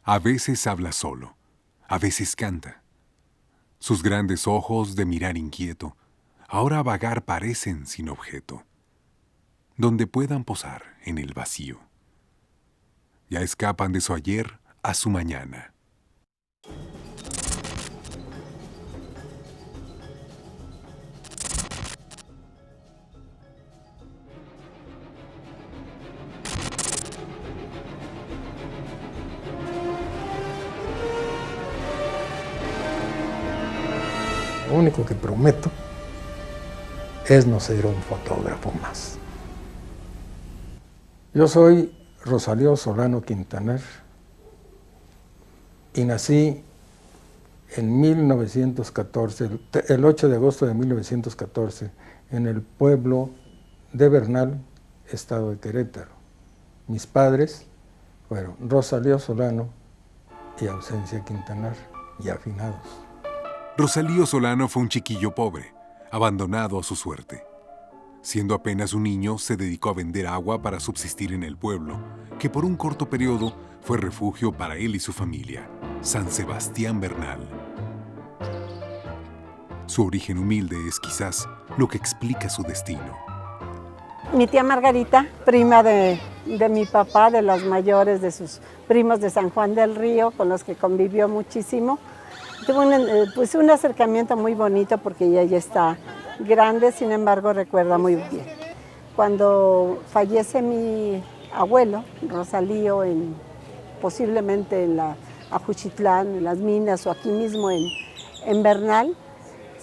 A veces habla solo, a veces canta. Sus grandes ojos de mirar inquieto, ahora a vagar parecen sin objeto, donde puedan posar en el vacío. Ya escapan de su ayer a su mañana. Lo único que prometo es no ser un fotógrafo más. Yo soy Rosalío Solano Quintanar y nací en 1914, el 8 de agosto de 1914, en el pueblo de Bernal, estado de Querétaro. Mis padres fueron Rosalío Solano y Ausencia Quintanar, ya afinados. Rosalío Solano fue un chiquillo pobre, abandonado a su suerte. Siendo apenas un niño, se dedicó a vender agua para subsistir en el pueblo, que por un corto periodo fue refugio para él y su familia, San Sebastián Bernal. Su origen humilde es quizás lo que explica su destino. Mi tía Margarita, prima de mi papá, de los mayores de sus primos de San Juan del Río, con los que convivió muchísimo, tuvo un acercamiento muy bonito porque ella ya está grande, sin embargo recuerda muy bien. Cuando fallece mi abuelo, Rosalío, posiblemente en la Ajuchitlán, en las minas o aquí mismo en Bernal,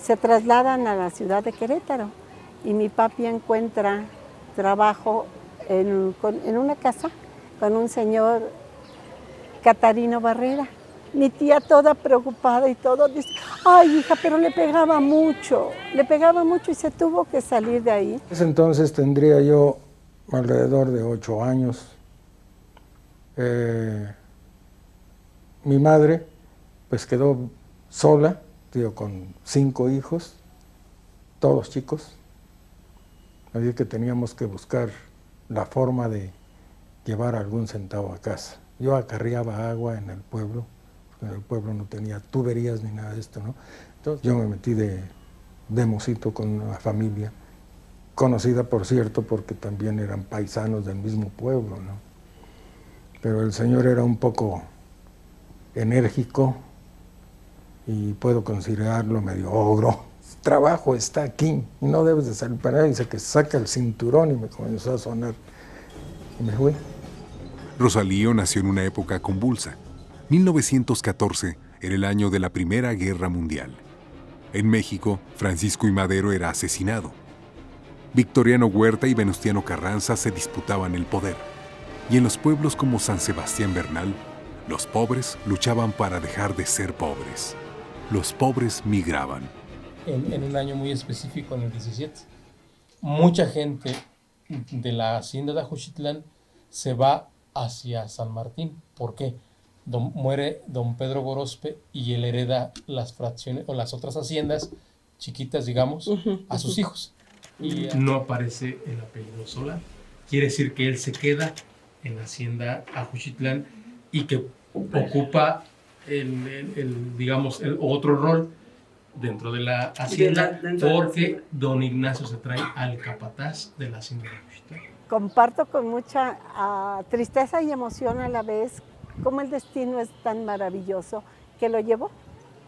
se trasladan a la ciudad de Querétaro y mi papi encuentra trabajo en una casa con un señor Catarino Barrera. Mi tía toda preocupada y todo, dice, ay hija, pero le pegaba mucho y se tuvo que salir de ahí. En ese entonces tendría yo alrededor de 8 años. Mi madre pues quedó sola, con 5 hijos, todos chicos. Así que teníamos que buscar la forma de llevar algún centavo a casa. Yo acarreaba agua en el pueblo, porque el pueblo no tenía tuberías ni nada de esto, ¿no? Entonces yo me metí de mocito con una familia, conocida por cierto porque también eran paisanos del mismo pueblo, ¿no? Pero el señor era un poco enérgico y puedo considerarlo medio ogro. El trabajo está aquí y no debes de salir para allá. Dice que saca el cinturón y me comenzó a sonar y me fui. Rosalío nació en una época convulsa. 1914 era el año de la Primera Guerra Mundial. En México, Francisco I. Madero era asesinado. Victoriano Huerta y Venustiano Carranza se disputaban el poder. Y en los pueblos como San Sebastián Bernal, los pobres luchaban para dejar de ser pobres. Los pobres migraban. En un año muy específico, en el 17, mucha gente de la hacienda de Ajuchitlán se va hacia San Martín. ¿Por qué? Muere don Pedro Gorospe y él hereda las fracciones o las otras haciendas chiquitas, digamos, a sus hijos. Y no aparece el apellido Solano. Quiere decir que él se queda en la hacienda Ajuchitlán y que ocupa el otro rol dentro de la hacienda, porque don Ignacio se trae al capataz de la hacienda de Ajuchitlán. Comparto con mucha tristeza y emoción a la vez cómo el destino es tan maravilloso que lo llevó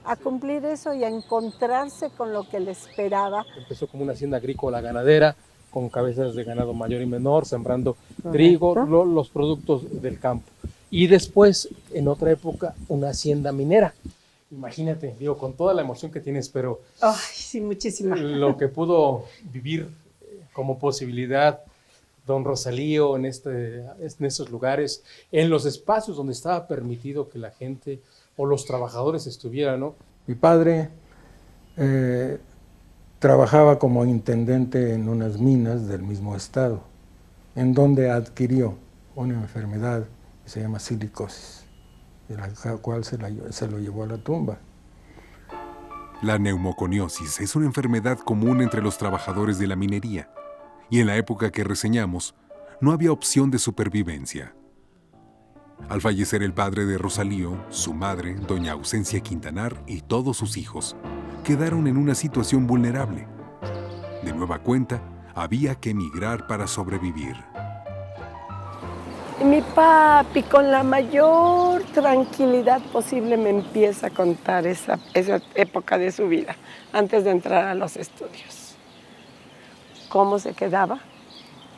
a cumplir eso y a encontrarse con lo que le esperaba. Empezó como una hacienda agrícola ganadera, con cabezas de ganado mayor y menor, sembrando trigo, los productos del campo. Y después, en otra época, una hacienda minera. Imagínate, con toda la emoción que tienes, pero ay, sí, muchísima. Lo que pudo vivir como posibilidad don Rosalío en estos lugares, en los espacios donde estaba permitido que la gente o los trabajadores estuvieran, ¿no? Mi padre trabajaba como intendente en unas minas del mismo estado, en donde adquirió una enfermedad que se llama silicosis, de la cual se lo llevó a la tumba. La neumoconiosis es una enfermedad común entre los trabajadores de la minería, y en la época que reseñamos, no había opción de supervivencia. Al fallecer el padre de Rosalío, su madre, doña Ausencia Quintanar, y todos sus hijos quedaron en una situación vulnerable. De nueva cuenta, había que emigrar para sobrevivir. Mi papi, con la mayor tranquilidad posible, me empieza a contar esa época de su vida, antes de entrar a los estudios. Cómo se quedaba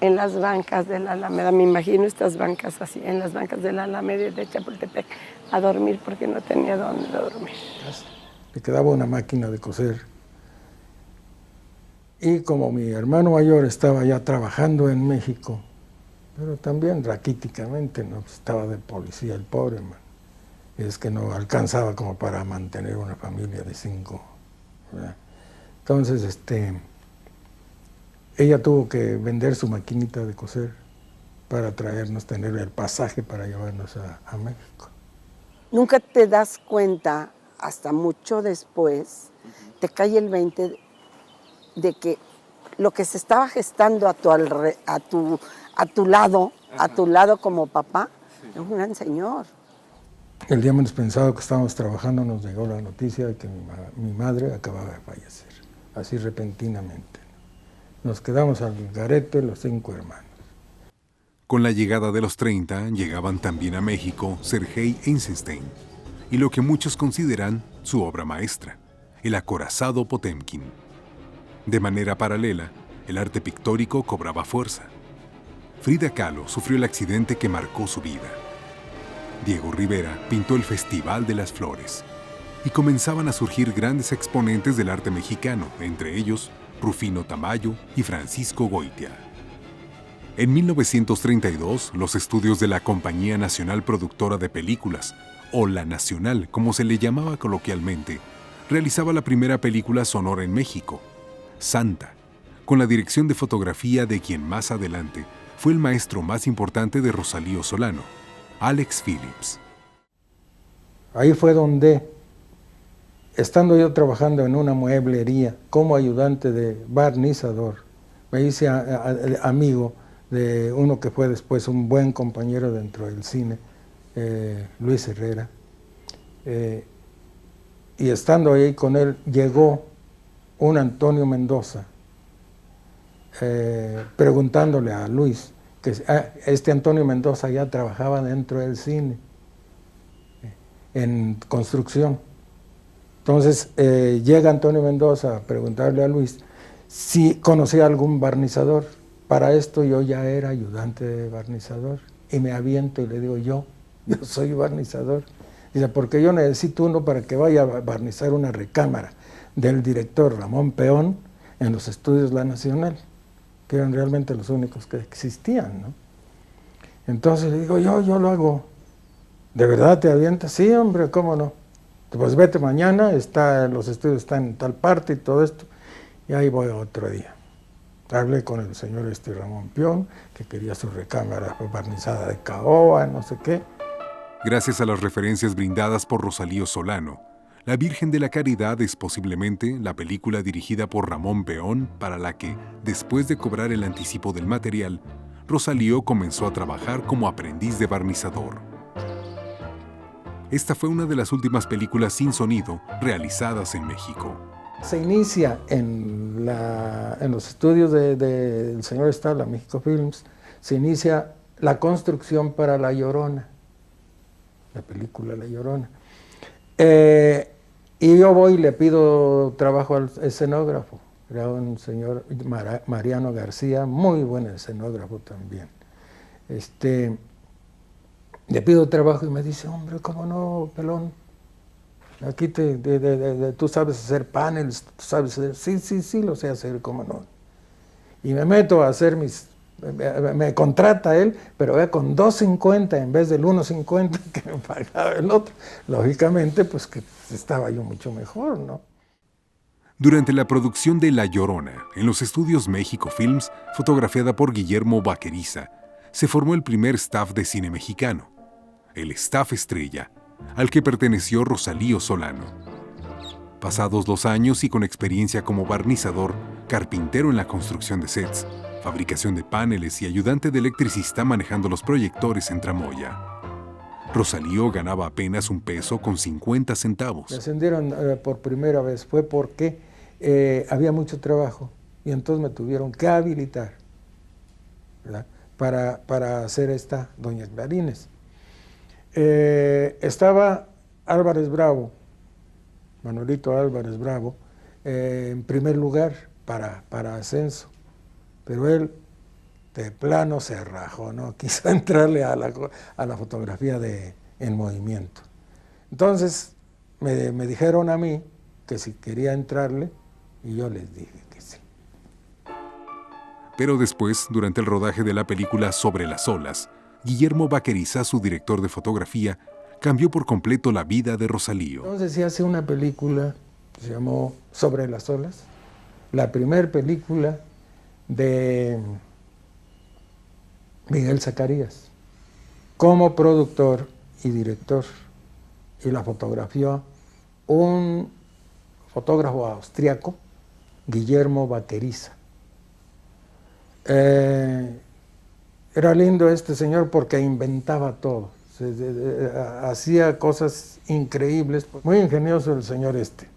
en las bancas de la Alameda, me imagino estas bancas así, en las bancas de la Alameda de Chapultepec, a dormir porque no tenía dónde dormir. Le quedaba una máquina de coser. Y como mi hermano mayor estaba ya trabajando en México, pero también raquíticamente, ¿no? Pues estaba de policía el pobre, man. Y es que no alcanzaba como para mantener una familia de 5, ¿verdad? Entonces, ella tuvo que vender su maquinita de coser para traernos, tener el pasaje para llevarnos a México. Nunca te das cuenta, hasta mucho después, te cae el 20 de que lo que se estaba gestando a tu lado como papá, es un gran señor. El día menos pensado que estábamos trabajando nos llegó la noticia de que mi madre acababa de fallecer, así repentinamente. Nos quedamos al garete los 5 hermanos. Con la llegada de los 30, llegaban también a México Sergei Eisenstein y lo que muchos consideran su obra maestra, el acorazado Potemkin. De manera paralela, el arte pictórico cobraba fuerza. Frida Kahlo sufrió el accidente que marcó su vida. Diego Rivera pintó el Festival de las Flores y comenzaban a surgir grandes exponentes del arte mexicano, entre ellos Rufino Tamayo y Francisco Goitia. En 1932, los estudios de la Compañía Nacional Productora de Películas, o La Nacional, como se le llamaba coloquialmente, realizaba la primera película sonora en México, Santa, con la dirección de fotografía de quien más adelante fue el maestro más importante de Rosalío Solano, Alex Phillips. Ahí fue donde, estando yo trabajando en una mueblería como ayudante de barnizador, me hice amigo de uno que fue después un buen compañero dentro del cine, Luis Herrera. Y estando ahí con él, llegó un Antonio Mendoza, preguntándole a Luis, que este Antonio Mendoza ya trabajaba dentro del cine, en construcción. Entonces llega Antonio Mendoza a preguntarle a Luis si conocía algún barnizador. Para esto yo ya era ayudante de barnizador y me aviento y le digo yo soy barnizador. Dice, porque yo necesito uno para que vaya a barnizar una recámara del director Ramón Peón en los estudios La Nacional, que eran realmente los únicos que existían, ¿no? Entonces le digo, yo lo hago. ¿De verdad te avientas? Sí, hombre, ¿cómo no? Pues vete mañana, los estudios están en tal parte y todo esto, y ahí voy otro día. Hablé con el señor Ramón Peón, que quería su recámara barnizada de caoba, no sé qué. Gracias a las referencias brindadas por Rosalío Solano, La Virgen de la Caridad es posiblemente la película dirigida por Ramón Peón para la que, después de cobrar el anticipo del material, Rosalío comenzó a trabajar como aprendiz de barnizador. Esta fue una de las últimas películas sin sonido realizadas en México. Se inicia en los estudios del señor Establa, México Films, se inicia la construcción para La Llorona, la película La Llorona. Y yo voy y le pido trabajo al escenógrafo, era un señor Mariano García, muy buen escenógrafo también. Le pido trabajo y me dice, hombre, ¿cómo no, pelón? Aquí tú sabes hacer paneles, tú sabes hacer... Sí, lo sé hacer, ¿cómo no? Y me meto a hacer me contrata él, pero con $2.50 en vez del $1.50 que me pagaba el otro. Lógicamente, pues que estaba yo mucho mejor, ¿no? Durante la producción de La Llorona, en los estudios México Films, fotografiada por Guillermo Vaqueriza, se formó el primer staff de cine mexicano, el Staff Estrella, al que perteneció Rosalío Solano. Pasados 2 años y con experiencia como barnizador, carpintero en la construcción de sets, fabricación de paneles y ayudante de electricista manejando los proyectores en tramoya. Rosalío ganaba apenas $1.50. Me ascendieron por primera vez, fue porque había mucho trabajo y entonces me tuvieron que habilitar, ¿verdad?, para hacer esta Doña Clarines. Estaba Álvarez Bravo, Manuelito Álvarez Bravo, en primer lugar para ascenso, pero él de plano se rajó, no quiso entrarle a la fotografía en movimiento. Entonces me dijeron a mí que si quería entrarle y yo les dije que sí. Pero después, durante el rodaje de la película Sobre las olas, Guillermo Vaqueriza, su director de fotografía, cambió por completo la vida de Rosalío. Entonces se hace una película que se llamó Sobre las olas, la primera película de Miguel Zacarías, como productor y director, y la fotografió un fotógrafo austriaco, Guillermo Vaqueriza. Era lindo este señor porque inventaba todo, hacía cosas increíbles, muy ingenioso el señor este.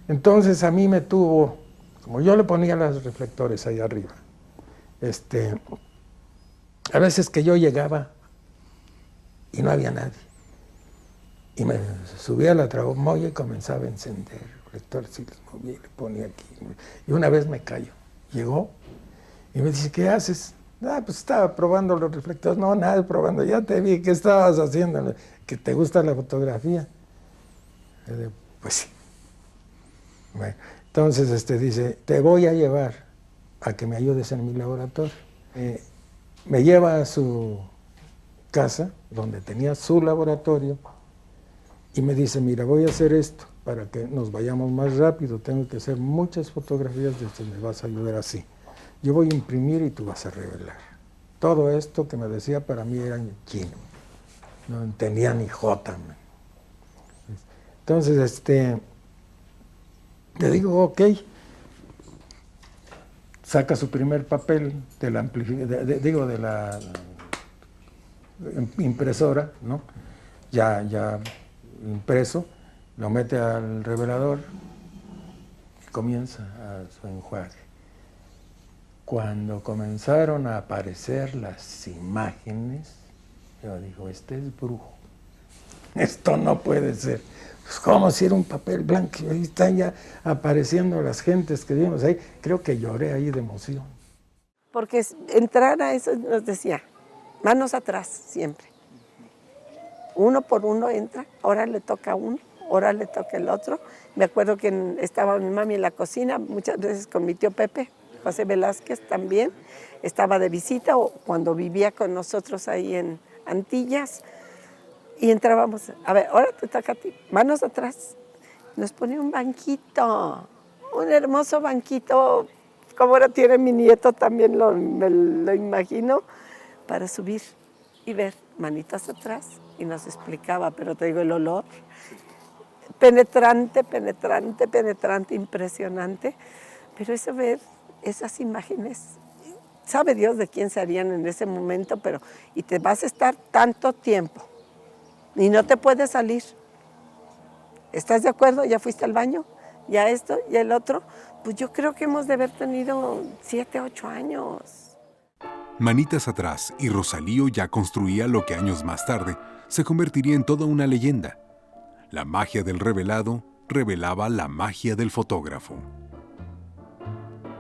Entonces a mí me tuvo, como yo le ponía los reflectores ahí arriba, a veces que yo llegaba y no había nadie, y me subía a la tramoya y comenzaba a encender reflectores y los movía y le ponía aquí. Y una vez me cayó, llegó y me dice, ¿qué haces? Pues estaba probando los reflectores. No, nada, probando, ya te vi, ¿qué estabas haciendo? ¿Que te gusta la fotografía? Pues sí. Bueno, entonces dice, te voy a llevar a que me ayudes en mi laboratorio. Me lleva a su casa, donde tenía su laboratorio, y me dice, mira, voy a hacer esto para que nos vayamos más rápido, tengo que hacer muchas fotografías, me vas a ayudar así. Yo voy a imprimir y tú vas a revelar. Todo esto que me decía para mí era chino, no entendía ni jota. Entonces, le digo, ok. Saca su primer papel de la impresora, ¿no? Ya impreso, lo mete al revelador y comienza a su enjuague. Cuando comenzaron a aparecer las imágenes, yo digo, este es brujo. Esto no puede ser. Pues, ¿cómo si era un papel blanco? Y ahí están ya apareciendo las gentes que vimos ahí. Creo que lloré ahí de emoción. Porque entrar a eso nos decía, manos atrás siempre. Uno por uno entra, ahora le toca a uno, ahora le toca el otro. Me acuerdo que estaba mi mami en la cocina, muchas veces con mi tío Pepe, José Velázquez también, estaba de visita o cuando vivía con nosotros ahí en Antillas, y entrábamos, a ver, ahora te toca a ti, manos atrás. Nos ponía un banquito, un hermoso banquito, como ahora tiene mi nieto, también me lo imagino, para subir y ver manitas atrás, y nos explicaba, pero te digo, el olor, penetrante, impresionante, pero eso ver esas imágenes, sabe Dios de quién se harían en ese momento, pero y te vas a estar tanto tiempo y no te puedes salir. ¿Estás de acuerdo? ¿Ya fuiste al baño? ¿Ya esto? ¿Ya el otro? Pues yo creo que hemos de haber tenido 7, 8 años. Manitas atrás y Rosalío ya construía lo que años más tarde se convertiría en toda una leyenda. La magia del revelado revelaba la magia del fotógrafo.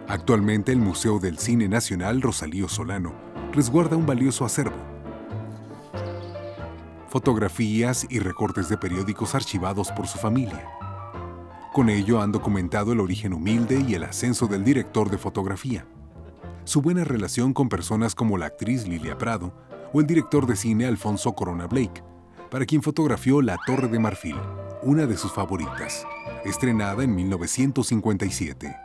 Actualmente el Museo del Cine Nacional Rosalío Solano resguarda un valioso acervo. Fotografías y recortes de periódicos archivados por su familia. Con ello han documentado el origen humilde y el ascenso del director de fotografía, su buena relación con personas como la actriz Lilia Prado o el director de cine Alfonso Corona Blake, para quien fotografió La Torre de Marfil, una de sus favoritas, estrenada en 1957.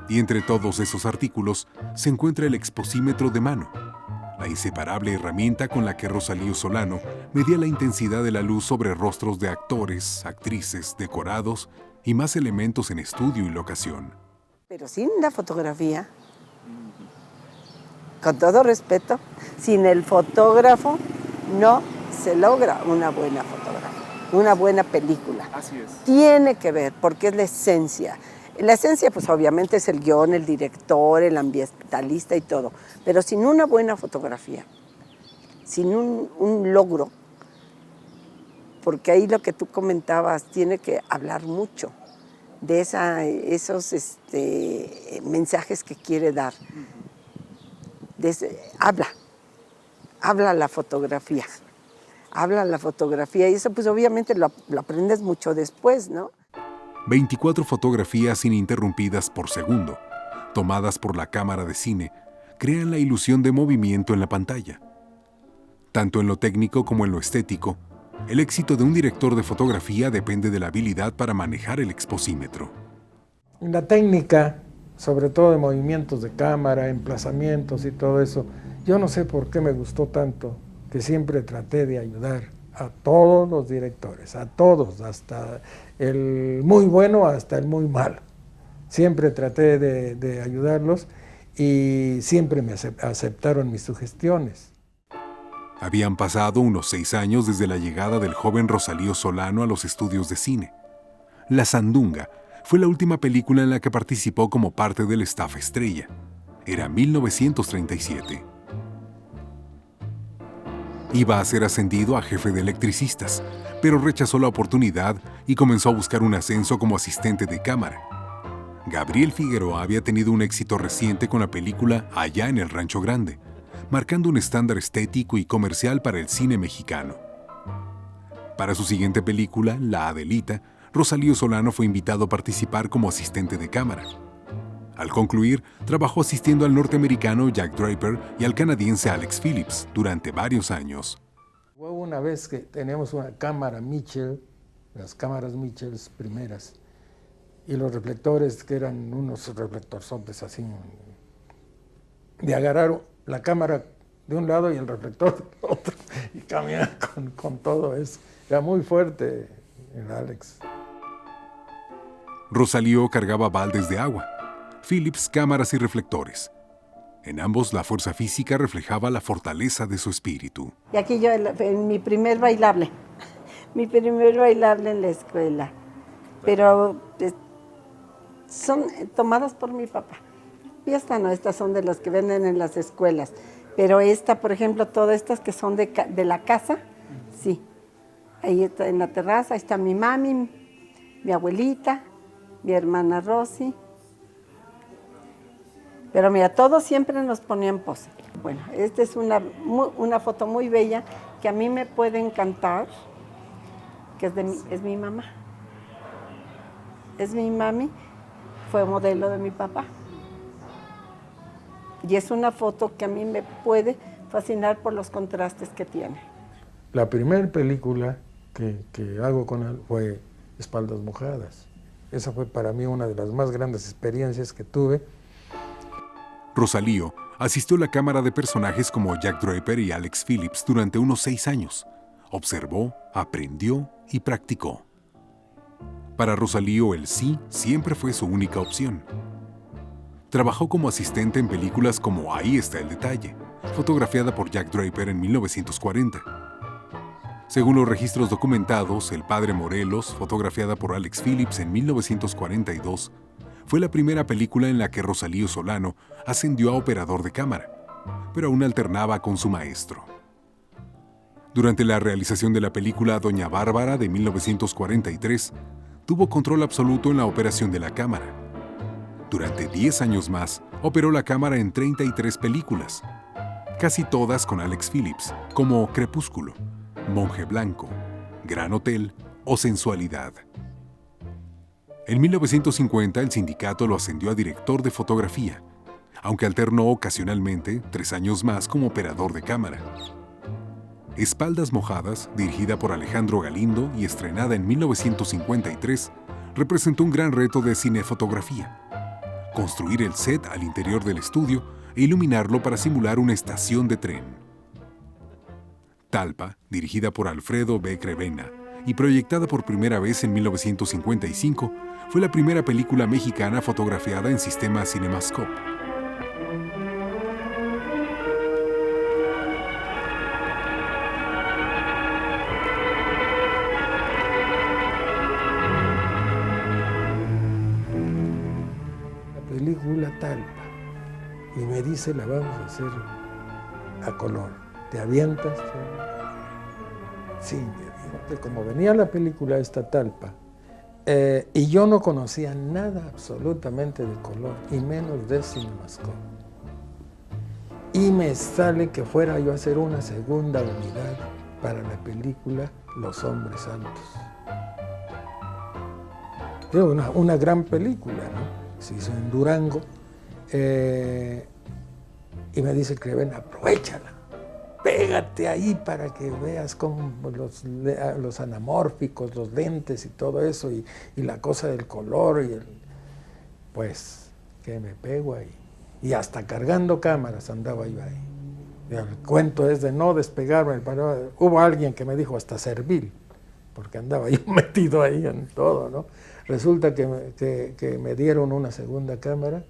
Y entre todos esos artículos se encuentra el exposímetro de mano, la inseparable herramienta con la que Rosalío Solano medía la intensidad de la luz sobre rostros de actores, actrices, decorados y más elementos en estudio y locación. Pero sin la fotografía, con todo respeto, sin el fotógrafo no se logra una buena fotografía, una buena película. Así es. Tiene que ver, porque es la esencia. La esencia, pues obviamente es el guión, el director, el ambientalista y todo, pero sin una buena fotografía, sin un logro, porque ahí lo que tú comentabas tiene que hablar mucho de esos mensajes que quiere dar. Habla la fotografía, y eso pues obviamente lo aprendes mucho después, ¿no? 24 fotografías ininterrumpidas por segundo, tomadas por la cámara de cine, crean la ilusión de movimiento en la pantalla. Tanto en lo técnico como en lo estético, el éxito de un director de fotografía depende de la habilidad para manejar el exposímetro. La técnica, sobre todo de movimientos de cámara, emplazamientos y todo eso, yo no sé por qué me gustó tanto, que siempre traté de ayudar a todos los directores, a todos, hasta el muy bueno hasta el muy malo. Siempre traté de ayudarlos y siempre me aceptaron mis sugestiones. Habían pasado unos 6 años desde la llegada del joven Rosalío Solano a los estudios de cine. La Sandunga fue la última película en la que participó como parte del staff estrella. Era 1937. Iba a ser ascendido a jefe de electricistas, pero rechazó la oportunidad y comenzó a buscar un ascenso como asistente de cámara. Gabriel Figueroa había tenido un éxito reciente con la película Allá en el Rancho Grande, marcando un estándar estético y comercial para el cine mexicano. Para su siguiente película, La Adelita, Rosalío Solano fue invitado a participar como asistente de cámara. Al concluir, trabajó asistiendo al norteamericano Jack Draper y al canadiense Alex Phillips durante varios años. Hubo una vez que teníamos una cámara Mitchell, las cámaras Mitchell primeras, y los reflectores, que eran unos reflectorzotes así, de agarrar la cámara de un lado y el reflector del otro, y caminar con todo eso. Era muy fuerte el Alex. Rosalío cargaba baldes de agua, Phillips cámaras y reflectores. En ambos la fuerza física reflejaba la fortaleza de su espíritu. Y aquí yo, en mi primer bailable en la escuela, pero son tomadas por mi papá. Y estas son de las que venden en las escuelas, pero esta, por ejemplo, todas estas que son de la casa, sí. Ahí está en la terraza, ahí está mi mami, mi abuelita, mi hermana Rosy. Pero mira, todos siempre nos ponían pose. Bueno, esta es una foto muy bella que a mí me puede encantar, que es mi mamá. Es mi mami, fue modelo de mi papá. Y es una foto que a mí me puede fascinar por los contrastes que tiene. La primera película que hago con él fue Espaldas Mojadas. Esa fue para mí una de las más grandes experiencias que tuve. Rosalío asistió a la cámara de personajes como Jack Draper y Alex Phillips durante unos 6 años. Observó, aprendió y practicó. Para Rosalío, el sí siempre fue su única opción. Trabajó como asistente en películas como Ahí está el detalle, fotografiada por Jack Draper en 1940. Según los registros documentados, El padre Morelos, fotografiada por Alex Phillips en 1942, fue la primera película en la que Rosalío Solano ascendió a operador de cámara, pero aún alternaba con su maestro. Durante la realización de la película Doña Bárbara de 1943, tuvo control absoluto en la operación de la cámara. Durante 10 años más, operó la cámara en 33 películas, casi todas con Alex Phillips, como Crepúsculo, Monje Blanco, Gran Hotel o Sensualidad. En 1950 el sindicato lo ascendió a director de fotografía, aunque alternó ocasionalmente 3 años más como operador de cámara. Espaldas Mojadas, dirigida por Alejandro Galindo y estrenada en 1953, representó un gran reto de cinefotografía: construir el set al interior del estudio e iluminarlo para simular una estación de tren. Talpa, dirigida por Alfredo B. Crevena y proyectada por primera vez en 1955, fue la primera película mexicana fotografiada en sistema CinemaScope. película Talpa. Y me dice, la vamos a hacer a color. ¿Te avientas? Sí, me aviento. Como venía la película esta Talpa, y yo no conocía nada absolutamente de color, y menos de CinemaScope. Y me sale que fuera yo a hacer una segunda unidad para la película Los Hombres Altos. Una gran película, ¿no? Se hizo en Durango. Y me dice Craven, aprovechala, pégate ahí para que veas cómo los anamórficos, los lentes y todo eso, y la cosa del color, pues que me pego ahí. Y hasta cargando cámaras andaba yo ahí. Y el cuento es de no despegarme. Hubo alguien que me dijo hasta servil, porque andaba yo metido ahí en todo, ¿no? Resulta que me dieron una segunda cámara,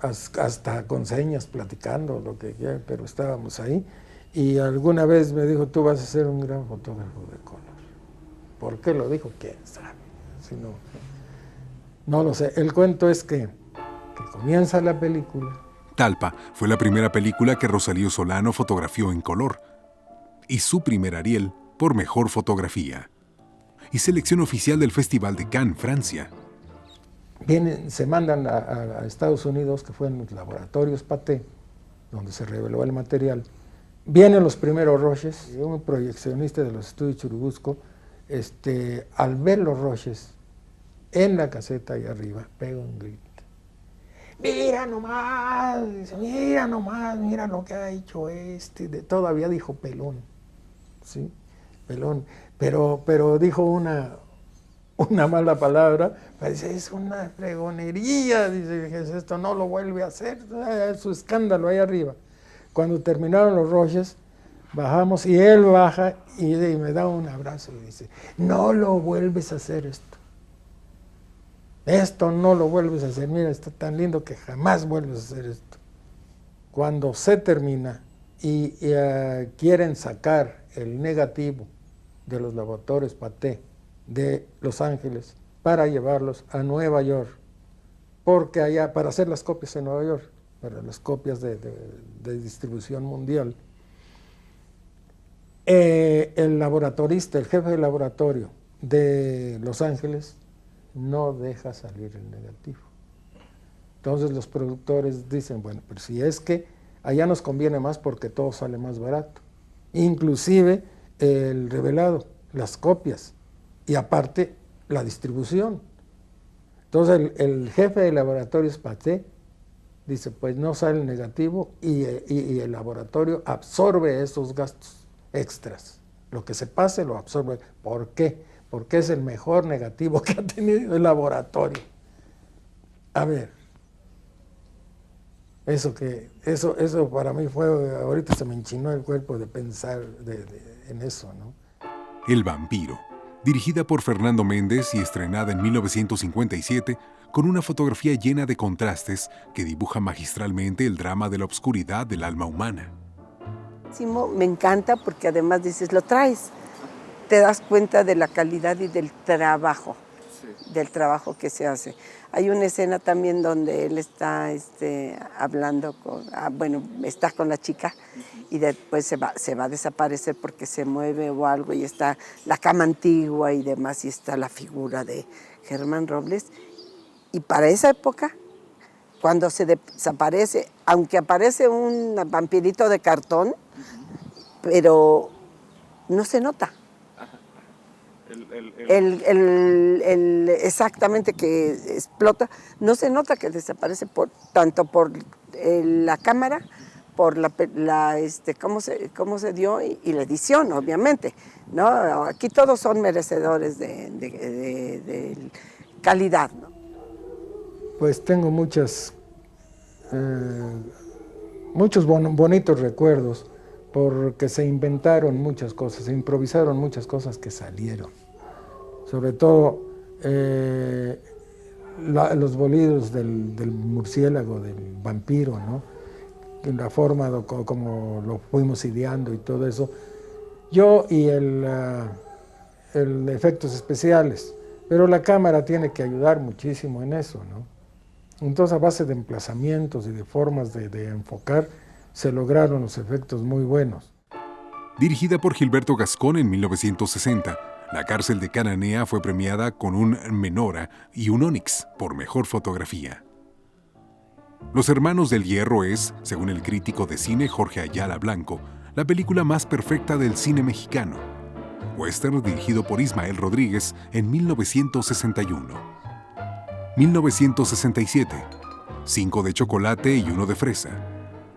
hasta con señas, platicando, lo que quiera, pero estábamos ahí. Y alguna vez me dijo, tú vas a ser un gran fotógrafo de color. ¿Por qué lo dijo? ¿Quién sabe? Si no lo sé. El cuento es que comienza la película. Talpa fue la primera película que Rosalío Solano fotografió en color, y su primer Ariel por mejor fotografía, y selección oficial del Festival de Cannes, Francia. Se mandan a Estados Unidos, que fue en los laboratorios Pathé, donde se reveló el material. Vienen los primeros roches, y un proyeccionista de los estudios Churubusco, al ver los roches en la caseta ahí arriba, pega un grito. Mira nomás, mira lo que ha hecho todavía dijo pelón, ¿sí? Pelón, pero dijo una mala palabra, dice, es una fregonería, dice, esto no lo vuelve a hacer, es su escándalo ahí arriba. Cuando terminaron los roches, bajamos y él baja y me da un abrazo y dice, no lo vuelves a hacer esto. Esto no lo vuelves a hacer, mira, está tan lindo que jamás vuelves a hacer esto. Cuando se termina y quieren sacar el negativo de los laboratorios Pathé de Los Ángeles para llevarlos a Nueva York, porque allá, para hacer las copias en Nueva York, para las copias de distribución mundial, el laboratorista, el jefe de laboratorio de Los Ángeles, no deja salir el negativo. Entonces los productores dicen, bueno, pero si es que allá nos conviene más porque todo sale más barato, inclusive el revelado, las copias, y aparte la distribución. Entonces el jefe de laboratorios Pathé dice, pues no sale el negativo y el laboratorio absorbe esos gastos extras. Lo que se pase lo absorbe. ¿Por qué? Porque es el mejor negativo que ha tenido el laboratorio. A ver, eso para mí fue, ahorita se me enchinó el cuerpo de pensar en eso, ¿no? El vampiro, dirigida por Fernando Méndez y estrenada en 1957, con una fotografía llena de contrastes que dibuja magistralmente el drama de la oscuridad del alma humana. Me encanta porque además dices, lo traes, te das cuenta de la calidad y del trabajo que se hace. Hay una escena también donde él está hablando está con la chica y después se va a desaparecer porque se mueve o algo y está la cama antigua y demás y está la figura de Germán Robles. Y para esa época, cuando se desaparece, aunque aparece un vampirito de cartón, pero no se nota. Exactamente que explota, no se nota que desaparece tanto por la cámara, por cómo se dio y la edición, obviamente, ¿no? Aquí todos son merecedores de calidad, ¿no? Pues tengo muchos bonitos recuerdos, porque se inventaron muchas cosas, se improvisaron muchas cosas que salieron. Sobre todo los bolidos del murciélago, del vampiro, ¿no? La forma como lo fuimos ideando y todo eso. Yo y el efectos especiales, pero la cámara tiene que ayudar muchísimo en eso, ¿no? Entonces, a base de emplazamientos y de formas de enfocar, se lograron los efectos muy buenos. Dirigida por Gilberto Gascón en 1960, La cárcel de Cananea fue premiada con un Menora y un Onix por mejor fotografía. Los Hermanos del Hierro es, según el crítico de cine Jorge Ayala Blanco, la película más perfecta del cine mexicano. Western dirigido por Ismael Rodríguez en 1961. 1967. 5 de chocolate y 1 de fresa.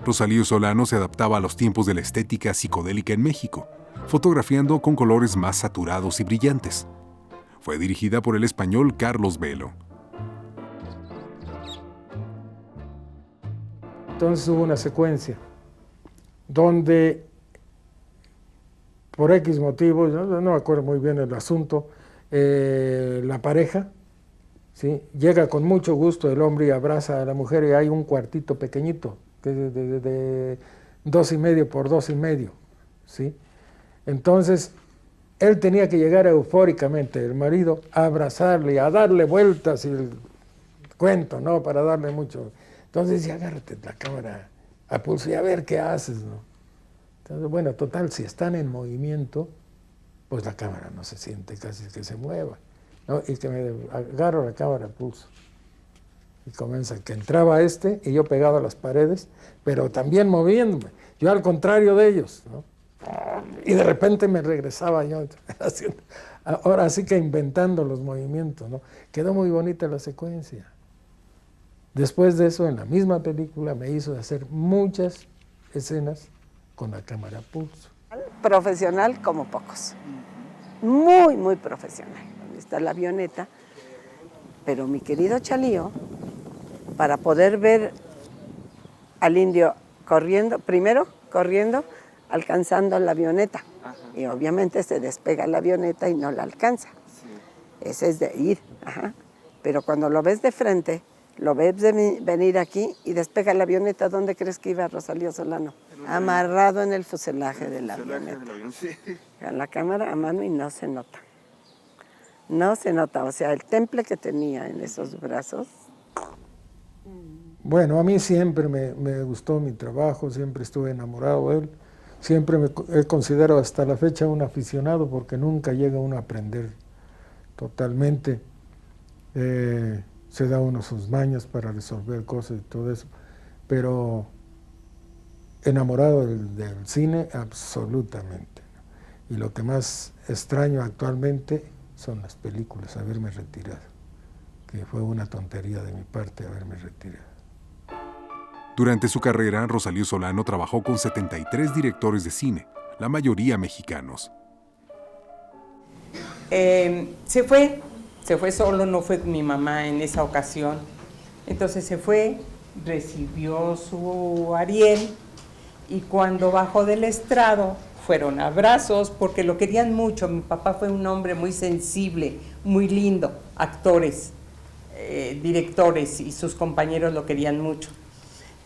Rosalío Solano se adaptaba a los tiempos de la estética psicodélica en México, fotografiando con colores más saturados y brillantes. Fue dirigida por el español Carlos Velo. Entonces hubo una secuencia donde, por X motivos, no me acuerdo muy bien el asunto, la pareja, ¿sí?, llega con mucho gusto el hombre y abraza a la mujer, y hay un cuartito pequeñito, que es de 2,5 por 2,5, ¿sí? Entonces, él tenía que llegar eufóricamente, el marido, a abrazarle, a darle vueltas y el cuento, ¿no?, para darle mucho. Entonces dice, agárrate la cámara a pulso y a ver qué haces, ¿no? Entonces, bueno, total, si están en movimiento, pues la cámara no se siente casi que se mueva, ¿no? Y que me agarro la cámara a pulso. Y comienza que entraba y yo pegado a las paredes, pero también moviéndome. Yo al contrario de ellos, ¿no? Y de repente me regresaba yo, haciendo, ahora sí que inventando los movimientos, ¿no? Quedó muy bonita la secuencia. Después de eso, en la misma película, me hizo hacer muchas escenas con la cámara a pulso. Profesional como pocos. Muy, muy profesional. Está la avioneta. Pero mi querido Chalío, para poder ver al indio corriendo, primero corriendo, alcanzando la avioneta. Ajá. Y obviamente se despega la avioneta y no la alcanza. Sí. Ese es de ir. Ajá. Pero cuando lo ves de frente, lo ves venir aquí y despega la avioneta. ¿Dónde crees que iba Rosalío Solano? Amarrado en el fuselaje de la avioneta. A la cámara a mano y no se nota. No se nota, o sea, el temple que tenía en esos brazos. Bueno, a mí siempre me gustó mi trabajo, siempre estuve enamorado de él, siempre me he considerado hasta la fecha un aficionado porque nunca llega uno a aprender totalmente. Se da uno sus mañas para resolver cosas y todo eso, pero enamorado del cine absolutamente. Y lo que más extraño actualmente son las películas, haberme retirado, que fue una tontería de mi parte haberme retirado. Durante su carrera, Rosalío Solano trabajó con 73 directores de cine, la mayoría mexicanos. Se fue solo, no fue mi mamá en esa ocasión. Entonces se fue, recibió su Ariel y cuando bajó del estrado fueron abrazos porque lo querían mucho. Mi papá fue un hombre muy sensible, muy lindo, actores, directores y sus compañeros lo querían mucho.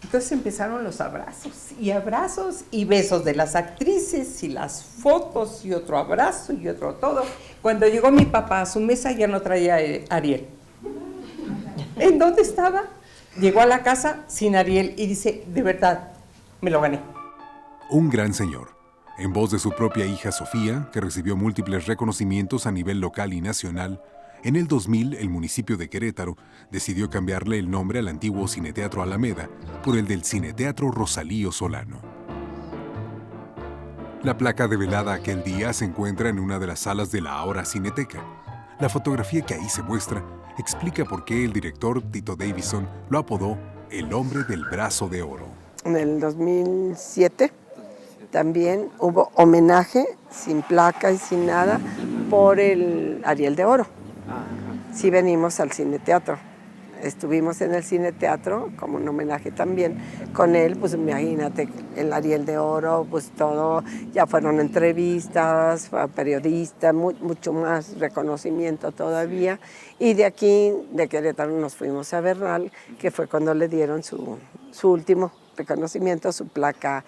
Entonces empezaron los abrazos y besos de las actrices y las fotos y otro abrazo y otro todo. Cuando llegó mi papá a su mesa ya no traía Ariel. ¿En dónde estaba? Llegó a la casa sin Ariel y dice, de verdad, me lo gané. Un gran señor, en voz de su propia hija Sofía, que recibió múltiples reconocimientos a nivel local y nacional. En el 2000, el municipio de Querétaro decidió cambiarle el nombre al antiguo Cineteatro Alameda por el del Cineteatro Rosalío Solano. La placa develada aquel día se encuentra en una de las salas de la ahora Cineteca. La fotografía que ahí se muestra explica por qué el director Tito Davidson lo apodó el hombre del brazo de oro. En el 2007 también hubo homenaje sin placa y sin nada por el Ariel de Oro. Sí venimos al Cineteatro, estuvimos en el Cineteatro como un homenaje también con él, pues imagínate, el Ariel de Oro, pues todo, ya fueron entrevistas, periodistas, mucho más reconocimiento todavía, y de aquí, de Querétaro, nos fuimos a Bernal, que fue cuando le dieron su último reconocimiento, su placa,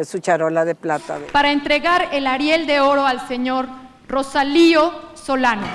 su charola de plata. Para entregar el Ariel de Oro al señor Rosalío Solano.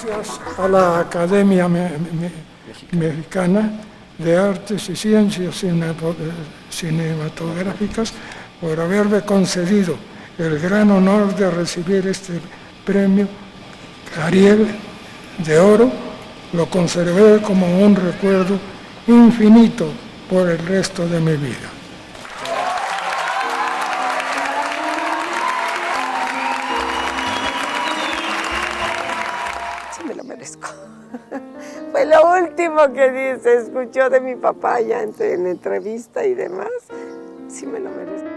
Gracias a la Academia Mexicana de Artes y Ciencias Cinematográficas por haberme concedido el gran honor de recibir este premio Ariel de Oro. Lo conservé como un recuerdo infinito por el resto de mi vida. Sí me lo merezco. Fue lo último que se escuchó de mi papá ya en entrevista y demás. Sí me lo merezco.